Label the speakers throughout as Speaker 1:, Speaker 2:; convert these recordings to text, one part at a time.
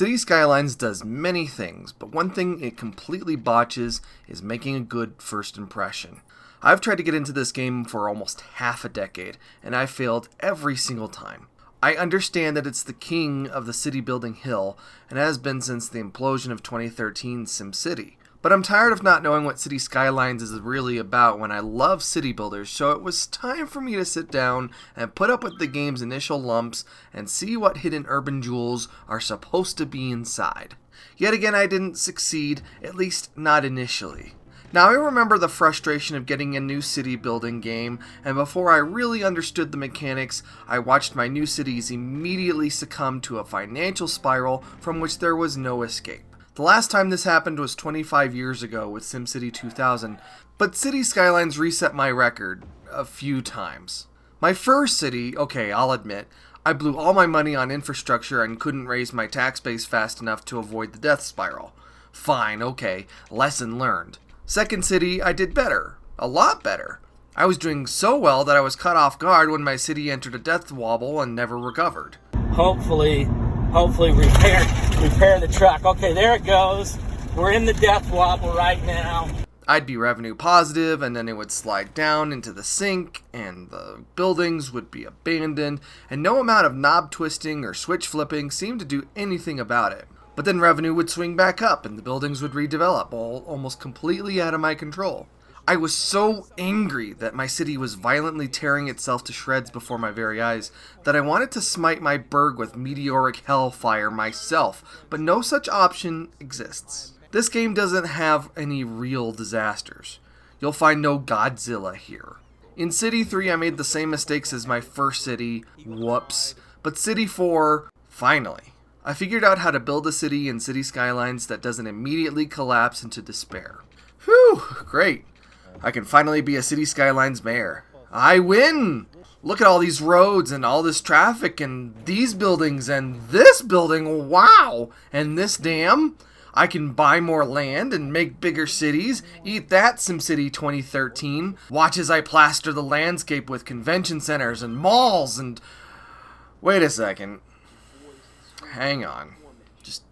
Speaker 1: City Skylines does many things, but one thing it completely botches is making a good first impression. I've tried to get into this game for almost half a decade, and I've failed every single time. I understand that it's the king of the city building hill, and has been since the implosion of 2013 SimCity. But I'm tired of not knowing what City Skylines is really about when I love city builders, so it was time for me to sit down and put up with the game's initial lumps and see what hidden urban jewels are supposed to be inside. Yet again, I didn't succeed, at least not initially. Now, I remember the frustration of getting a new city building game, and before I really understood the mechanics, I watched my new cities immediately succumb to a financial spiral from which there was no escape. The last time this happened was 25 years ago with SimCity 2000, but City Skylines reset my record a few times. My first city, okay, I'll admit, I blew all my money on infrastructure and couldn't raise my tax base fast enough to avoid the death spiral. Fine, okay, lesson learned. Second city, I did better. A lot better. I was doing so well that I was caught off guard when my city entered a death wobble and never recovered.
Speaker 2: Hopefully repair the truck. Okay, there it goes. We're in the death wobble right now.
Speaker 1: I'd be revenue positive, and then it would slide down into the sink, and the buildings would be abandoned, and no amount of knob twisting or switch flipping seemed to do anything about it. But then revenue would swing back up, and the buildings would redevelop, all almost completely out of my control. I was so angry that my city was violently tearing itself to shreds before my very eyes that I wanted to smite my burg with meteoric hellfire myself, but no such option exists. This game doesn't have any real disasters. You'll find no Godzilla here. In City 3, I made the same mistakes as my first city, whoops, but City 4, finally. I figured out how to build a city in City Skylines that doesn't immediately collapse into despair. Whew, great. I can finally be a City Skylines mayor. I win! Look at all these roads and all this traffic and these buildings and this building, wow! And this dam? I can buy more land and make bigger cities. Eat that, SimCity 2013. Watch as I plaster the landscape with convention centers and malls and... Wait a second. Hang on. Just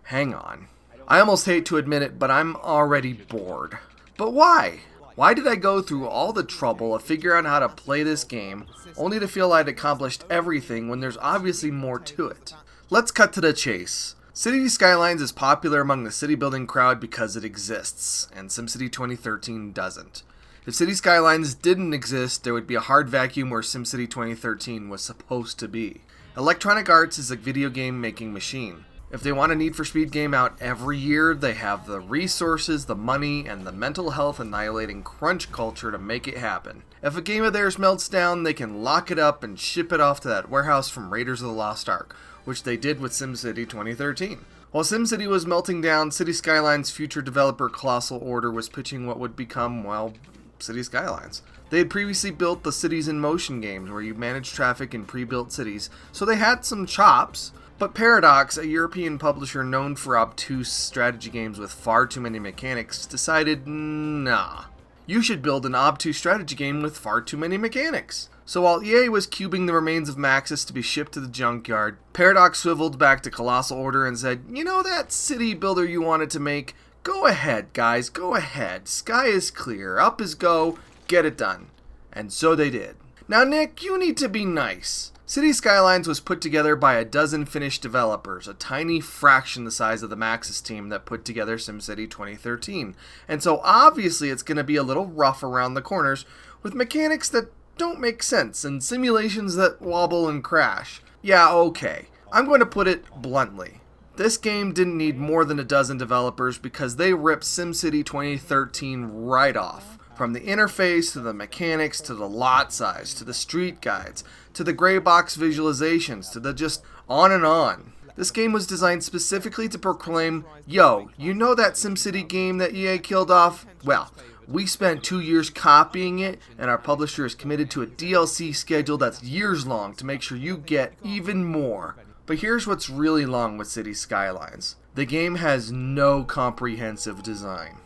Speaker 1: hang on. I almost hate to admit it, but I'm already bored. But why? Why did I go through all the trouble of figuring out how to play this game, only to feel I'd accomplished everything when there's obviously more to it? Let's cut to the chase. City Skylines is popular among the city building crowd because it exists, and SimCity 2013 doesn't. If City Skylines didn't exist, there would be a hard vacuum where SimCity 2013 was supposed to be. Electronic Arts is a video game making machine. If they want a Need for Speed game out every year, they have the resources, the money, and the mental health annihilating crunch culture to make it happen. If a game of theirs melts down, they can lock it up and ship it off to that warehouse from Raiders of the Lost Ark, which they did with SimCity 2013. While SimCity was melting down, City Skylines' future developer Colossal Order was pitching what would become, well, City Skylines. They had previously built the Cities in Motion games, where you manage traffic in pre-built cities, so they had some chops. But Paradox, a European publisher known for obtuse strategy games with far too many mechanics, decided, nah, you should build an obtuse strategy game with far too many mechanics. So while EA was cubing the remains of Maxis to be shipped to the junkyard, Paradox swiveled back to Colossal Order and said, you know that city builder you wanted to make? Go ahead, guys, go ahead. Sky is clear, up is go, get it done. And so they did. Now Nick, you need to be nice. City Skylines was put together by a dozen Finnish developers, a tiny fraction the size of the Maxis team that put together SimCity 2013. And so obviously it's going to be a little rough around the corners, with mechanics that don't make sense and simulations that wobble and crash. Yeah, okay. I'm going to put it bluntly. This game didn't need more than a dozen developers because they ripped SimCity 2013 right off. From the interface, to the mechanics, to the lot size, to the street guides, to the gray box visualizations, to the just on and on. This game was designed specifically to proclaim, yo, you know that SimCity game that EA killed off? Well, we spent 2 years copying it, and our publisher is committed to a DLC schedule that's years long to make sure you get even more. But here's what's really long with City Skylines. The game has no comprehensive design.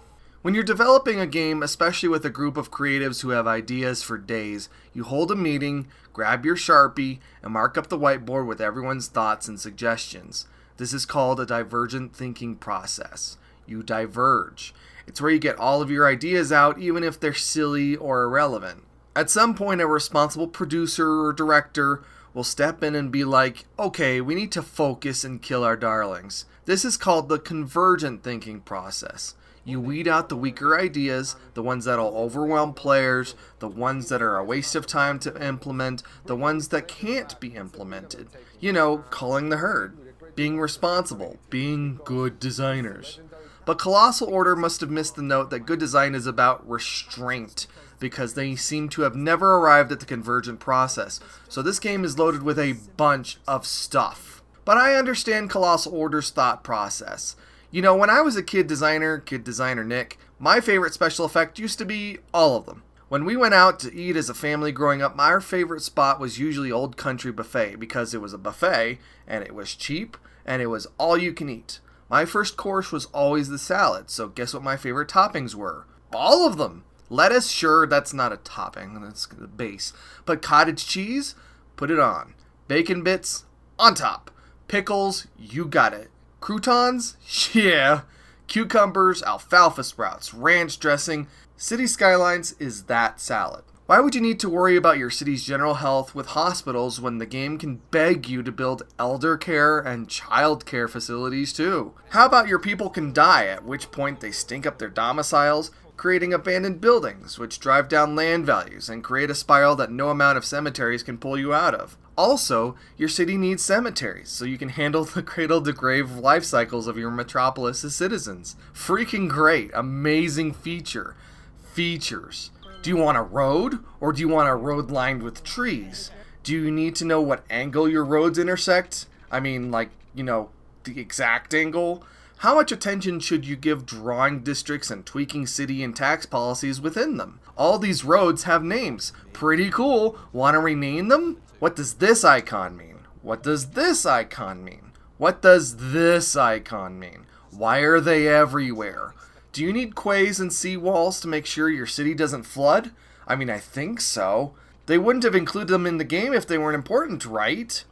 Speaker 1: When you're developing a game, especially with a group of creatives who have ideas for days, you hold a meeting, grab your Sharpie, and mark up the whiteboard with everyone's thoughts and suggestions. This is called a divergent thinking process. You diverge. It's where you get all of your ideas out, even if they're silly or irrelevant. At some point, a responsible producer or director will step in and be like, okay, we need to focus and kill our darlings. This is called the convergent thinking process. You weed out the weaker ideas, the ones that'll overwhelm players, the ones that are a waste of time to implement, the ones that can't be implemented. You know, culling the herd, being responsible, being good designers. But Colossal Order must have missed the note that good design is about restraint, because they seem to have never arrived at the convergent process. So this game is loaded with a bunch of stuff. But I understand Colossal Order's thought process. You know, when I was a kid designer Nick, my favorite special effect used to be all of them. When we went out to eat as a family growing up, my favorite spot was usually Old Country Buffet, because it was a buffet, and it was cheap, and it was all you can eat. My first course was always the salad, so guess what my favorite toppings were? All of them! Lettuce, sure, that's not a topping, that's the base. But cottage cheese? Put it on. Bacon bits? On top. Pickles? You got it. Croutons? Yeah. Cucumbers, alfalfa sprouts, ranch dressing. City Skylines is that salad. Why would you need to worry about your city's general health with hospitals when the game can beg you to build elder care and child care facilities too? How about your people can die, at which point they stink up their domiciles, creating abandoned buildings, which drive down land values and create a spiral that no amount of cemeteries can pull you out of. Also, your city needs cemeteries, so you can handle the cradle-to-grave life cycles of your metropolis' citizens. Freaking great. Amazing feature. Features. Do you want a road, or do you want a road lined with trees? Do you need to know what angle your roads intersect? I mean, like, you know, the exact angle? How much attention should you give drawing districts and tweaking city and tax policies within them? All these roads have names. Pretty cool. Want to rename them? What does this icon mean? What does this icon mean? What does this icon mean? Why are they everywhere? Do you need quays and seawalls to make sure your city doesn't flood? I mean, I think so. They wouldn't have included them in the game if they weren't important, right?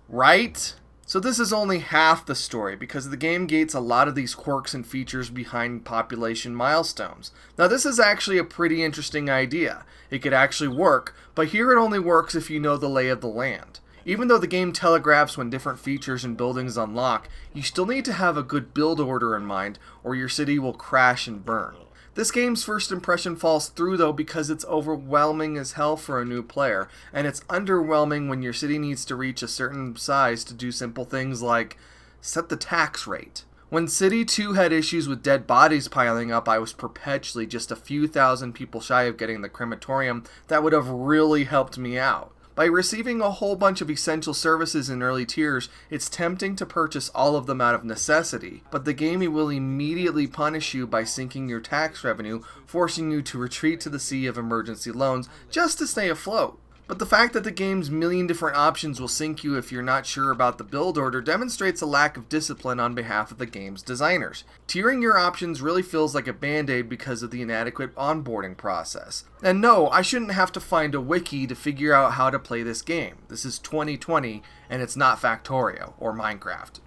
Speaker 1: Right? So this is only half the story, because the game gates a lot of these quirks and features behind population milestones. Now this is actually a pretty interesting idea. It could actually work, but here it only works if you know the lay of the land. Even though the game telegraphs when different features and buildings unlock, you still need to have a good build order in mind, or your city will crash and burn. This game's first impression falls through though because it's overwhelming as hell for a new player, and it's underwhelming when your city needs to reach a certain size to do simple things like set the tax rate. When City 2 had issues with dead bodies piling up, I was perpetually just a few thousand people shy of getting the crematorium that would have really helped me out. By receiving a whole bunch of essential services in early tiers, it's tempting to purchase all of them out of necessity, but the game will immediately punish you by sinking your tax revenue, forcing you to retreat to the sea of emergency loans just to stay afloat. But the fact that the game's million different options will sink you if you're not sure about the build order demonstrates a lack of discipline on behalf of the game's designers. Tiering your options really feels like a band-aid because of the inadequate onboarding process. And no, I shouldn't have to find a wiki to figure out how to play this game. This is 2020, and it's not Factorio or Minecraft.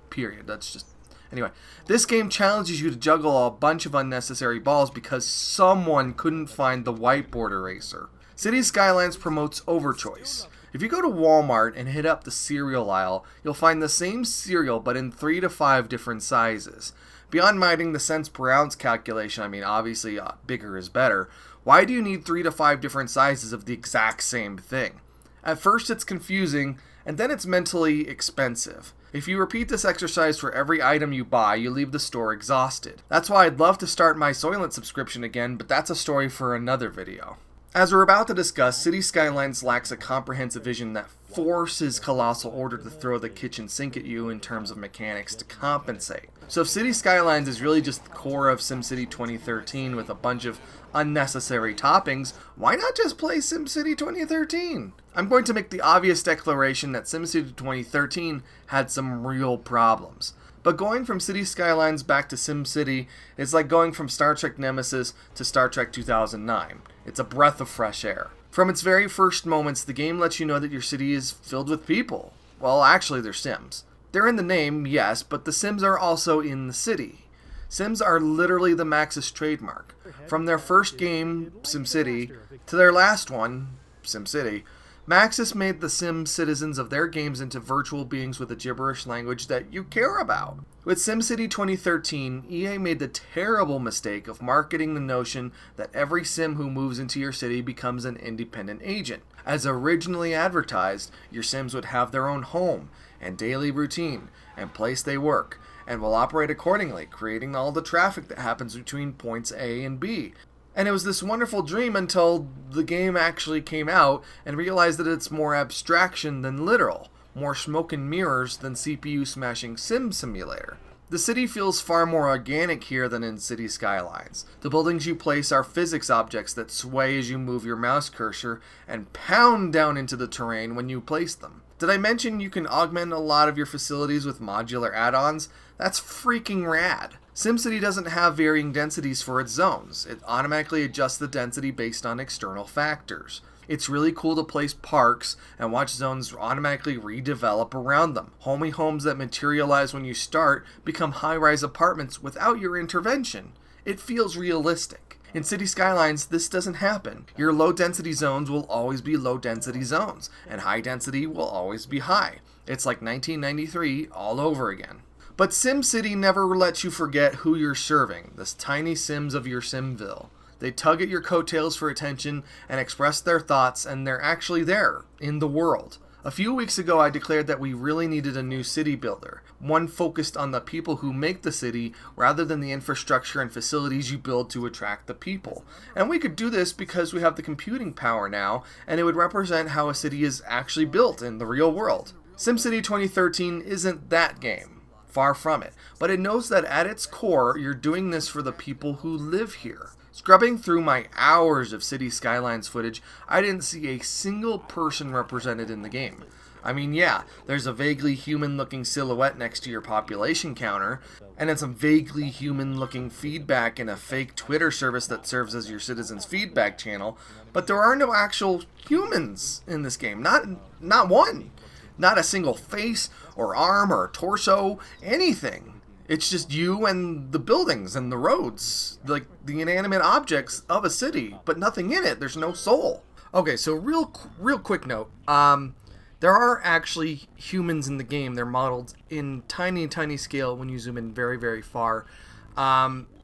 Speaker 1: Period. That's just... Anyway, this game challenges you to juggle a bunch of unnecessary balls because someone couldn't find the whiteboard eraser. City Skylines promotes overchoice. If you go to Walmart and hit up the cereal aisle, you'll find the same cereal but in 3 to 5 different sizes. Beyond minding the cents per ounce calculation, I mean obviously bigger is better, why do you need 3 to 5 different sizes of the exact same thing? At first it's confusing, and then it's mentally expensive. If you repeat this exercise for every item you buy, you leave the store exhausted. That's why I'd love to start my Soylent subscription again, but that's a story for another video. As we're about to discuss, City Skylines lacks a comprehensive vision that forces Colossal Order to throw the kitchen sink at you in terms of mechanics to compensate. So if City Skylines is really just the core of SimCity 2013 with a bunch of unnecessary toppings, why not just play SimCity 2013? I'm going to make the obvious declaration that SimCity 2013 had some real problems. But going from City Skylines back to SimCity is like going from Star Trek Nemesis to Star Trek 2009. It's a breath of fresh air. From its very first moments, the game lets you know that your city is filled with people. Well, actually, they're Sims. They're in the name, yes, but the Sims are also in the city. Sims are literally the Maxis trademark. From their first game, SimCity, to their last one, SimCity, Maxis made the Sim citizens of their games into virtual beings with a gibberish language that you care about. With SimCity 2013, EA made the terrible mistake of marketing the notion that every Sim who moves into your city becomes an independent agent. As originally advertised, your Sims would have their own home, and daily routine, and place they work, and will operate accordingly, creating all the traffic that happens between points A and B. And it was this wonderful dream until the game actually came out and realized that it's more abstraction than literal, more smoke and mirrors than CPU smashing sim simulator. The city feels far more organic here than in City Skylines. The buildings you place are physics objects that sway as you move your mouse cursor and pound down into the terrain when you place them. Did I mention you can augment a lot of your facilities with modular add-ons? That's freaking rad. SimCity doesn't have varying densities for its zones. It automatically adjusts the density based on external factors. It's really cool to place parks and watch zones automatically redevelop around them. Homey homes that materialize when you start become high-rise apartments without your intervention. It feels realistic. In City Skylines, this doesn't happen. Your low-density zones will always be low-density zones, and high-density will always be high. It's like 1993 all over again. But SimCity never lets you forget who you're serving, the tiny Sims of your Simville. They tug at your coattails for attention and express their thoughts, and they're actually there, in the world. A few weeks ago, I declared that we really needed a new city builder, one focused on the people who make the city rather than the infrastructure and facilities you build to attract the people. And we could do this because we have the computing power now, and it would represent how a city is actually built in the real world. SimCity 2013 isn't that game. Far from it. But it knows that at its core, you're doing this for the people who live here. Scrubbing through my hours of City Skylines footage, I didn't see a single person represented in the game. I mean, yeah, there's a vaguely human-looking silhouette next to your population counter, and then some vaguely human-looking feedback in a fake Twitter service that serves as your citizens' feedback channel, but there are no actual humans in this game. Not one. Not a single face, or arm, or torso, anything. It's just you and the buildings and the roads, like the inanimate objects of a city, but nothing in it. There's no soul. Okay, so real quick note. There are actually humans in the game. They're modeled in tiny scale when you zoom in very, very far.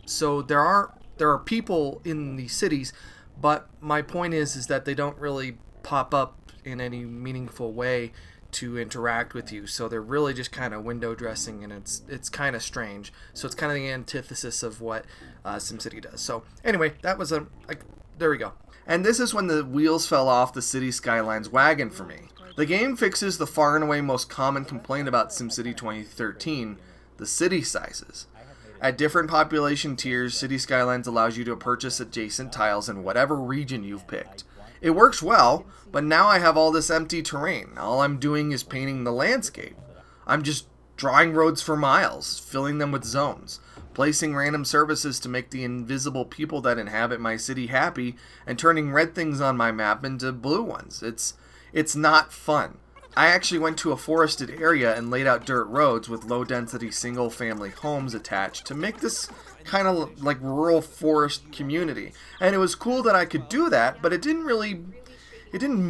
Speaker 1: So there are people in the cities, but my point is that they don't really pop up in any meaningful way to interact with you, so they're really just kind of window dressing, and it's kind of strange. So it's kind of the antithesis of what SimCity does. So anyway, that was there we go. And this is when the wheels fell off the City Skylines wagon for me. The game fixes the far and away most common complaint about SimCity 2013, the city sizes. At different population tiers, City Skylines allows you to purchase adjacent tiles in whatever region you've picked. It works well, but now I have all this empty terrain. All I'm doing is painting the landscape. I'm just drawing roads for miles, filling them with zones, placing random services to make the invisible people that inhabit my city happy, and turning red things on my map into blue ones. It's not fun. I actually went to a forested area and laid out dirt roads with low-density single-family homes attached to make this kind of like rural forest community. And it was cool that I could do that, but it didn't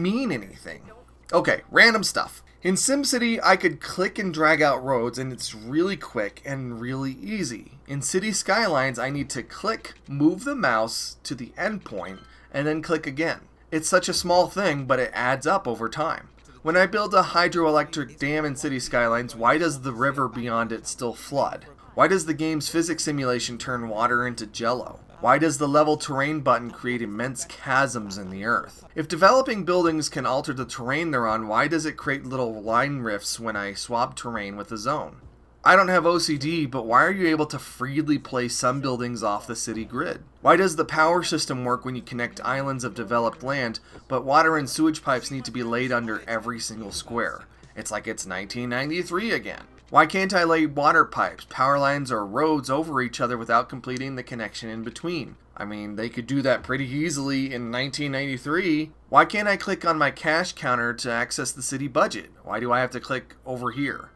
Speaker 1: mean anything. Okay, random stuff. In SimCity, I could click and drag out roads, and it's really quick and really easy. In City Skylines, I need to click, move the mouse to the endpoint, and then click again. It's such a small thing, but it adds up over time. When I build a hydroelectric dam in City Skylines, why does the river beyond it still flood? Why does the game's physics simulation turn water into jello? Why does the level terrain button create immense chasms in the earth? If developing buildings can alter the terrain they're on, why does it create little line rifts when I swap terrain with a zone? I don't have OCD, but why are you able to freely place some buildings off the city grid? Why does the power system work when you connect islands of developed land, but water and sewage pipes need to be laid under every single square? It's like it's 1993 again. Why can't I lay water pipes, power lines, or roads over each other without completing the connection in between? I mean, they could do that pretty easily in 1993. Why can't I click on my cash counter to access the city budget? Why do I have to click over here?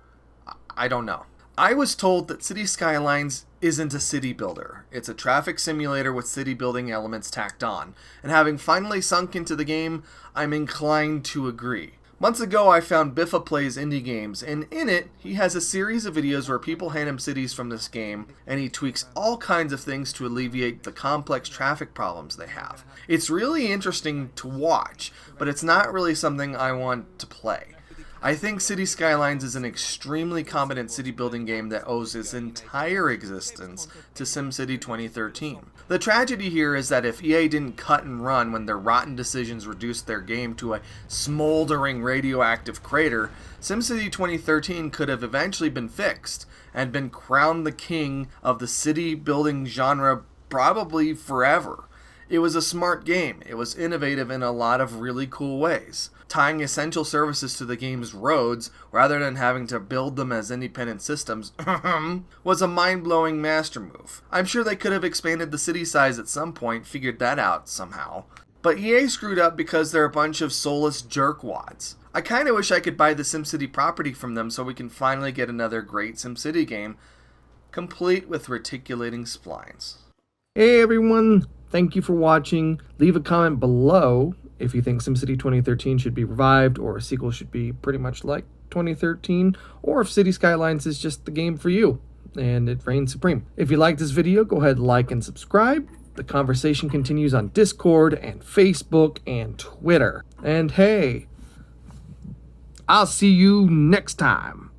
Speaker 1: I don't know. I was told that City Skylines isn't a city builder. It's a traffic simulator with city building elements tacked on. And having finally sunk into the game, I'm inclined to agree. Months ago, I found Biffa Plays Indie Games, and in it, he has a series of videos where people hand him cities from this game, and he tweaks all kinds of things to alleviate the complex traffic problems they have. It's really interesting to watch, but it's not really something I want to play. I think City Skylines is an extremely competent city building game that owes its entire existence to SimCity 2013. The tragedy here is that if EA didn't cut and run when their rotten decisions reduced their game to a smoldering radioactive crater, SimCity 2013 could have eventually been fixed and been crowned the king of the city building genre probably forever. It was a smart game. It was innovative in a lot of really cool ways. Tying essential services to the game's roads, rather than having to build them as independent systems, was a mind-blowing master move. I'm sure they could have expanded the city size at some point, figured that out somehow. But EA screwed up because they're a bunch of soulless jerkwads. I kinda wish I could buy the SimCity property from them so we can finally get another great SimCity game, complete with reticulating splines. Hey everyone! Thank you for watching. Leave a comment below if you think SimCity 2013 should be revived, or a sequel should be pretty much like 2013, or if City Skylines is just the game for you and it reigns supreme. If you liked this video, go ahead, like and subscribe. The conversation continues on Discord and Facebook and Twitter. And hey, I'll see you next time.